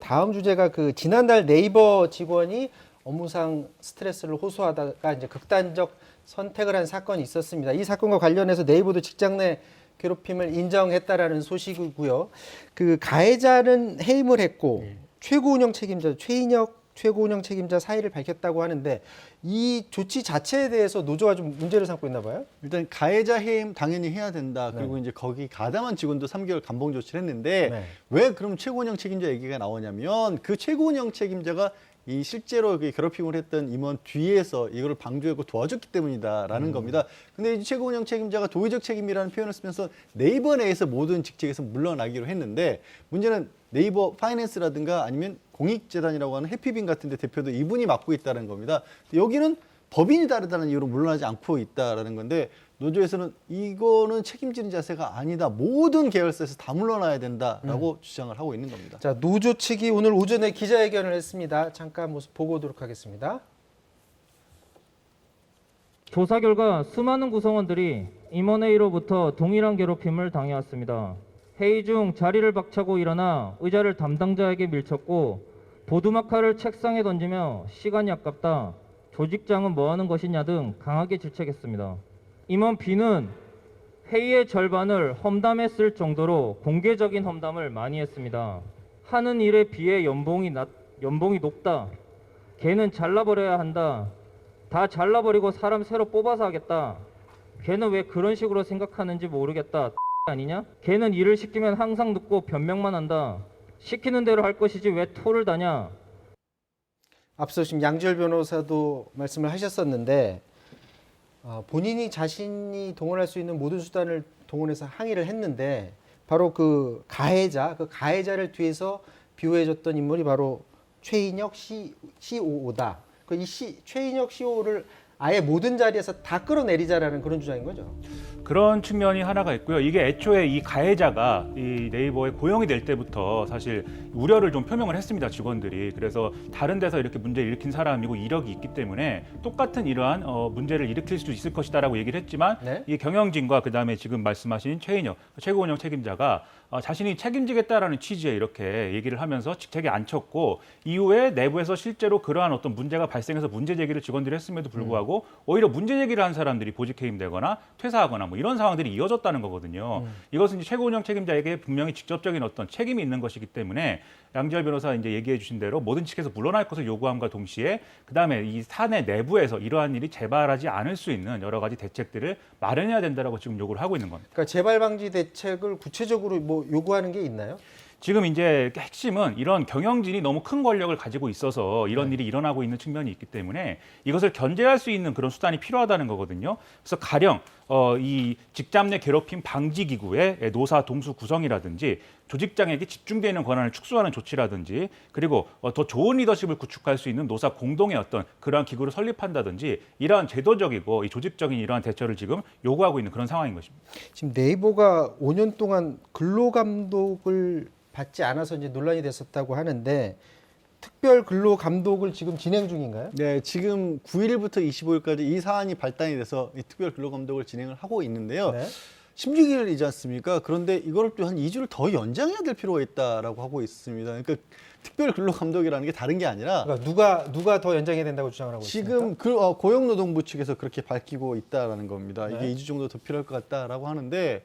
다음 주제가 그 지난달 네이버 직원이 업무상 스트레스를 호소하다가 이제 극단적 선택을 한 사건이 있었습니다. 이 사건과 관련해서 네이버도 직장 내 괴롭힘을 인정했다라는 소식이고요. 그 가해자는 해임을 했고 최고 운영 책임자 최인혁 최고 운영 책임자 사의를 밝혔다고 하는데 이 조치 자체에 대해서 노조가 좀 문제를 삼고 있나 봐요. 일단 가해자 해임 당연히 해야 된다. 네. 그리고 이제 거기 가담한 직원도 3개월 감봉 조치를 했는데 네. 왜 그럼 최고 운영 책임자 얘기가 나오냐면 그 최고 운영 책임자가 이 실제로 이렇게 괴롭힘을 했던 임원 뒤에서 이거를 방조하고 도와줬기 때문이다라는 겁니다. 근데 이 최고 운영 책임자가 도의적 책임이라는 표현을 쓰면서 네이버 내에서 모든 직책에서 물러나기로 했는데 문제는 네이버 파이낸스라든가 아니면 공익재단이라고 하는 해피빈 같은 데 대표도 이분이 맡고 있다는 겁니다. 여기는 법인이 다르다는 이유로 물러나지 않고 있다라는 건데 노조에서는 이거는 책임지는 자세가 아니다. 모든 계열사에서 다 물러나야 된다라고 주장을 하고 있는 겁니다. 자, 노조 측이 오늘 오전에 기자회견을 했습니다. 잠깐 모습 보고 오도록 하겠습니다. 조사 결과 수많은 구성원들이 임원회의로부터 동일한 괴롭힘을 당해왔습니다. 회의 중 자리를 박차고 일어나 의자를 담당자에게 밀쳤고 보두마카를 책상에 던지며 시간이 아깝다, 조직장은 뭐 하는 것이냐 등 강하게 질책했습니다. 임원 B는 회의의 절반을 험담했을 정도로 공개적인 험담을 많이 했습니다. 하는 일에 비해 연봉이 높다. 걔는 잘라버려야 한다. 다 잘라버리고 사람 새로 뽑아서 하겠다. 걔는 왜 그런 식으로 생각하는지 모르겠다. 아니냐? 걔는 일을 시키면 항상 듣고 변명만 한다. 시키는 대로 할 것이지 왜 토를 다냐? 앞서 지금 양지열 변호사도 말씀을 하셨었는데 본인이 자신이 동원할 수 있는 모든 수단을 동원해서 항의를 했는데 바로 그 가해자를 뒤에서 비호해줬던 인물이 바로 최인혁 COO다. 이 최인혁 COO를 아예 모든 자리에서 다 끌어내리자라는 그런 주장인 거죠. 그런 측면이 하나가 있고요. 이게 애초에 이 가해자가 이 네이버에 고용이 될 때부터 사실 우려를 좀 표명을 했습니다. 직원들이. 그래서 다른 데서 이렇게 문제를 일으킨 사람이고 이력이 있기 때문에 똑같은 이러한 문제를 일으킬 수도 있을 것이다라고 얘기를 했지만 네? 이 경영진과 그다음에 지금 말씀하신 최인혁 최고 운영 책임자가 자신이 책임지겠다라는 취지에 이렇게 얘기를 하면서 직책에 앉혔고 이후에 내부에서 실제로 그러한 어떤 문제가 발생해서 문제 제기를 직원들이 했음에도 불구하고 오히려 문제 제기를 한 사람들이 보직 해임되거나 퇴사하거나 뭐 이런 상황들이 이어졌다는 거거든요. 이것은 이제 최고 운영 책임자에게 분명히 직접적인 어떤 책임이 있는 것이기 때문에 양지열 변호사 이제 얘기해 주신 대로 모든 측에서 물러날 것을 요구함과 동시에 그다음에 이 사내 내부에서 이러한 일이 재발하지 않을 수 있는 여러 가지 대책들을 마련해야 된다라고 지금 요구를 하고 있는 겁니다. 그러니까 재발 방지 대책을 구체적으로 뭐 요구하는 게 있나요? 지금 이제 핵심은 이런 경영진이 너무 큰 권력을 가지고 있어서 이런 일이 일어나고 있는 측면이 있기 때문에 이것을 견제할 수 있는 그런 수단이 필요하다는 거거든요. 그래서 가령 이 직장 내 괴롭힘 방지 기구의 노사 동수 구성이라든지 조직장에게 집중되는 권한을 축소하는 조치라든지 그리고 더 좋은 리더십을 구축할 수 있는 노사 공동의 어떤 그러한 기구를 설립한다든지 이러한 제도적이고 이 조직적인 이러한 대처를 지금 요구하고 있는 그런 상황인 것입니다. 지금 네이버가 5년 동안 근로감독을 받지 않아서 이제 논란이 됐었다고 하는데 특별 근로감독을 지금 진행 중인가요? 네, 지금 9일부터 25일까지 이 사안이 발단이 돼서 이 특별 근로감독을 진행을 하고 있는데요. 네. 16일이지 않습니까? 그런데 이걸 또 한 2주를 더 연장해야 될 필요가 있다라고 하고 있습니다. 그러니까 특별 근로감독이라는 게 다른 게 아니라 그러니까 누가 더 연장해야 된다고 주장을 하고 있습니까? 지금 고용노동부 측에서 그렇게 밝히고 있다라는 겁니다. 이게 네. 2주 정도 더 필요할 것 같다라고 하는데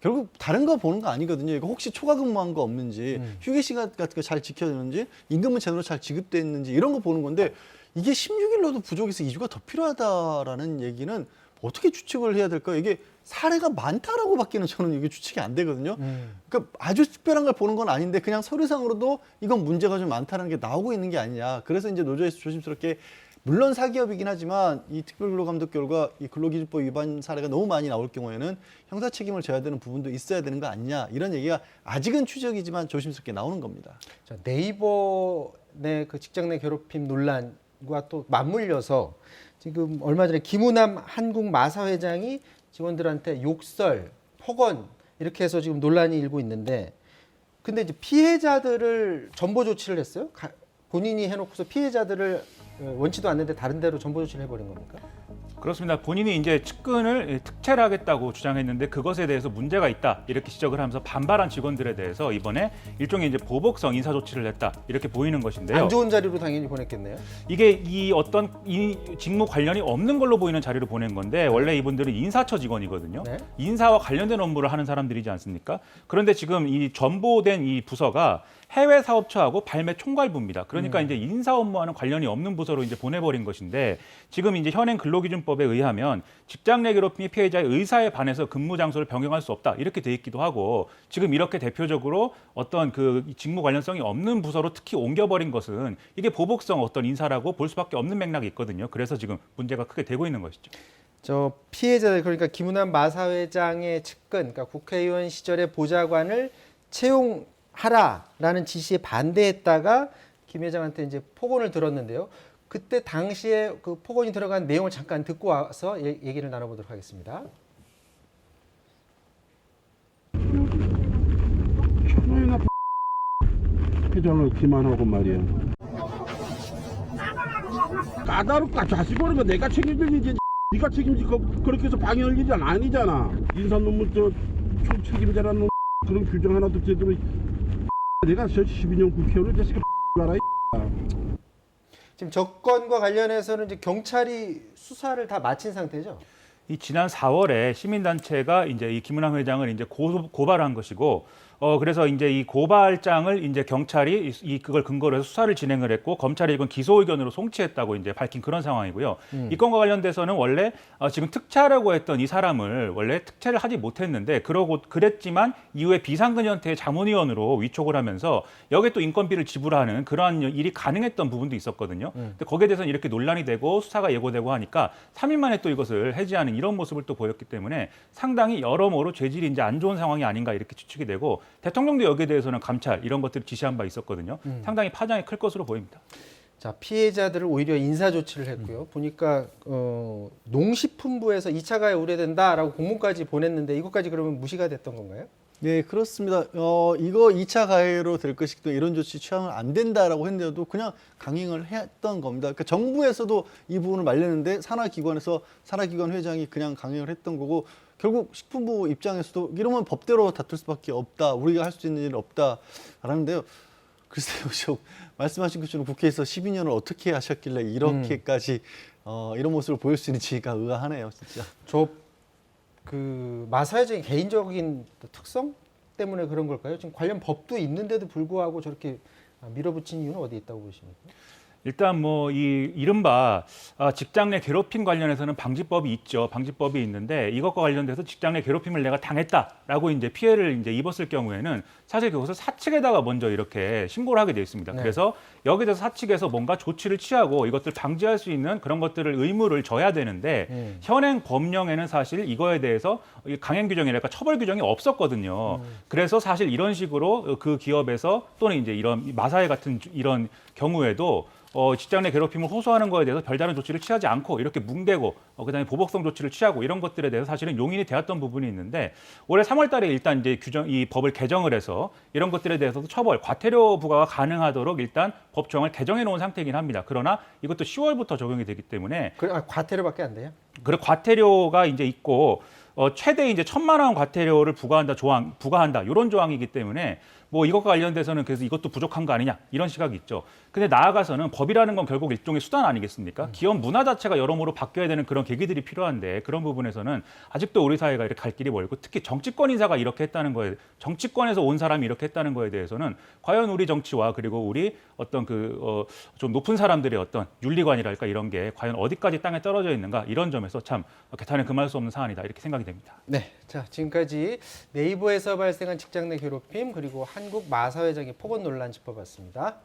결국 다른 거 보는 거 아니거든요. 이거 혹시 초과 근무한 거 없는지, 휴게 시간 같은 거 잘 지켜지는지, 임금은 제대로 잘 지급됐는지 이런 거 보는 건데 이게 16일로도 부족해서 2주가 더 필요하다라는 얘기는 어떻게 추측을 해야 될까요? 이게 사례가 많다라고 밖에는 저는 이게 추측이 안 되거든요. 그러니까 아주 특별한 걸 보는 건 아닌데 그냥 서류상으로도 이건 문제가 좀 많다는 게 나오고 있는 게 아니냐. 그래서 이제 노조에서 조심스럽게 물론 사기업이긴 하지만 이 특별근로감독 결과 이 근로기준법 위반 사례가 너무 많이 나올 경우에는 형사 책임을 져야 되는 부분도 있어야 되는 거 아니냐 이런 얘기가 아직은 추적이지만 조심스럽게 나오는 겁니다. 자, 네이버 내 그 직장 내 괴롭힘 논란과 또 맞물려서 지금 얼마 전에 김우남 한국마사 회장이 직원들한테 욕설, 폭언 이렇게 해서 지금 논란이 일고 있는데 근데 이제 피해자들을 전보 조치를 했어요? 본인이 해놓고서 피해자들을 원치도 않는데 다른 데로 전보 조치를 해버린 겁니까? 그렇습니다. 본인이 이제 측근을 특채를 하겠다고 주장했는데 그것에 대해서 문제가 있다 이렇게 지적을 하면서 반발한 직원들에 대해서 이번에 일종의 이제 보복성 인사 조치를 했다 이렇게 보이는 것인데요. 안 좋은 자리로 당연히 보냈겠네요. 이게 이 어떤 이 직무 관련이 없는 걸로 보이는 자리로 보낸 건데 원래 이분들은 인사처 직원이거든요. 네. 인사와 관련된 업무를 하는 사람들이지 않습니까? 그런데 지금 이 전보된 이 부서가 해외 사업처하고 발매 총괄부입니다. 그러니까 이제 인사 업무와는 관련이 없는 부서로 이제 보내버린 것인데 지금 이제 현행 근로기준법에 의하면 직장 내 괴롭힘이 피해자의 의사에 반해서 근무 장소를 변경할 수 없다 이렇게 돼 있기도 하고 지금 이렇게 대표적으로 어떤 그 직무 관련성이 없는 부서로 특히 옮겨버린 것은 이게 보복성 어떤 인사라고 볼 수밖에 없는 맥락이 있거든요. 그래서 지금 문제가 크게 되고 있는 것이죠. 저 피해자들 그러니까 김은환 마사회장의 측근, 그러니까 국회의원 시절의 보좌관을 채용하라라는 지시에 반대했다가 김 회장한테 이제 폭언을 들었는데요. 그때 당시에 그 폭언이 들어간 내용을 잠깐 듣고 와서 얘기를 나눠보도록 하겠습니다. 천호이나 회장을 기만하고 말이야. 까다롭다. 자식 어리면 내가 책임질 일이지. 네가 책임지고 그렇게 해서 방해할 일이 아니잖아. 인사논문 총책임자라는 놈 그런 규정 하나도 제대로 내가 저 12년 국회의원을 자식아 봐라. 지금 접건과 관련해서는 이제 경찰이 수사를 다 마친 상태죠. 이 지난 4월에 시민단체가 이제 이 김은환 회장을 이제 고발한 것이고, 그래서 이제 이 고발장을 이제 경찰이 그걸 근거로 해서 수사를 진행을 했고, 검찰이 이건 기소 의견으로 송치했다고 이제 밝힌 그런 상황이고요. 이 건과 관련돼서는 원래 지금 특채하려고 했던 이 사람을 원래 특채를 하지 못했는데, 그랬지만 이후에 비상근현태 자문위원으로 위촉을 하면서 여기에 또 인건비를 지불하는 그러한 일이 가능했던 부분도 있었거든요. 근데 거기에 대해서는 이렇게 논란이 되고 수사가 예고되고 하니까 3일 만에 또 이것을 해지하는 이런 모습을 또 보였기 때문에 상당히 여러모로 죄질이 이제 안 좋은 상황이 아닌가 이렇게 추측이 되고 대통령도 여기에 대해서는 감찰 이런 것들을 지시한 바 있었거든요. 상당히 파장이 클 것으로 보입니다. 자, 피해자들을 오히려 인사 조치를 했고요. 보니까 농식품부에서 2차 가해 우려된다라고 공문까지 보냈는데 이것까지 그러면 무시가 됐던 건가요? 네, 그렇습니다. 이거 2차 가해로 될 것이기 때문에 이런 조치 취하면 안 된다라고 했는데도 그냥 강행을 했던 겁니다. 그러니까 정부에서도 이 부분을 말렸는데 산하기관 회장이 그냥 강행을 했던 거고 결국 식품부 입장에서도 이러면 법대로 다툴 수밖에 없다. 우리가 할 수 있는 일은 없다라는데요. 글쎄요, 저 말씀하신 것처럼 국회에서 12년을 어떻게 하셨길래 이렇게까지 이런 모습을 보일 수 있는지가 의아하네요, 진짜. 그 마사회장의 개인적인 특성 때문에 그런 걸까요? 지금 관련 법도 있는데도 불구하고 저렇게 밀어붙인 이유는 어디 있다고 보십니까? 일단 뭐 이 이른바 직장 내 괴롭힘 관련해서는 방지법이 있죠. 방지법이 있는데 이것과 관련돼서 직장 내 괴롭힘을 내가 당했다라고 이제 피해를 이제 입었을 경우에는 사실 그것을 사측에다가 먼저 이렇게 신고를 하게 돼 있습니다. 네. 그래서 여기에 대해서 사측에서 뭔가 조치를 취하고 이것들 방지할 수 있는 그런 것들을 의무를 져야 되는데 현행 법령에는 사실 이거에 대해서 강행 규정이랄까 처벌 규정이 없었거든요. 그래서 사실 이런 식으로 그 기업에서 또는 이제 이런 마사회 같은 이런 경우에도 직장 내 괴롭힘을 호소하는 거에 대해서 별다른 조치를 취하지 않고 이렇게 뭉개고 그다음에 보복성 조치를 취하고 이런 것들에 대해서 사실은 용인이 되었던 부분이 있는데 올해 3월달에 일단 이제 이 법을 개정을 해서 이런 것들에 대해서도 처벌 과태료 부과가 가능하도록 일단 법조항을 개정해 놓은 상태이긴 합니다. 그러나 이것도 10월부터 적용이 되기 때문에 과태료밖에 안 돼요? 그 과태료가 이제 있고 최대 이제 1,000만 원 과태료를 부과한다 이런 조항이기 때문에 뭐 이것과 관련돼서는 그래서 이것도 부족한 거 아니냐 이런 시각이 있죠. 근데 나아가서는 법이라는 건 결국 일종의 수단 아니겠습니까? 기업 문화 자체가 여러모로 바뀌어야 되는 그런 계기들이 필요한데 그런 부분에서는 아직도 우리 사회가 이렇게 갈 길이 멀고 특히 정치권 인사가 이렇게 했다는 거에 정치권에서 온 사람이 이렇게 했다는 거에 대해서는 과연 우리 정치와 그리고 우리 어떤 좀 높은 사람들의 어떤 윤리관이랄까 이런 게 과연 어디까지 땅에 떨어져 있는가 이런 점에서 참 개탄에 금할 수 없는 사안이다 이렇게 생각이 됩니다. 네, 자 지금까지 네이버에서 발생한 직장 내 괴롭힘 그리고 한국 마사회장의 폭언 논란 짚어봤습니다.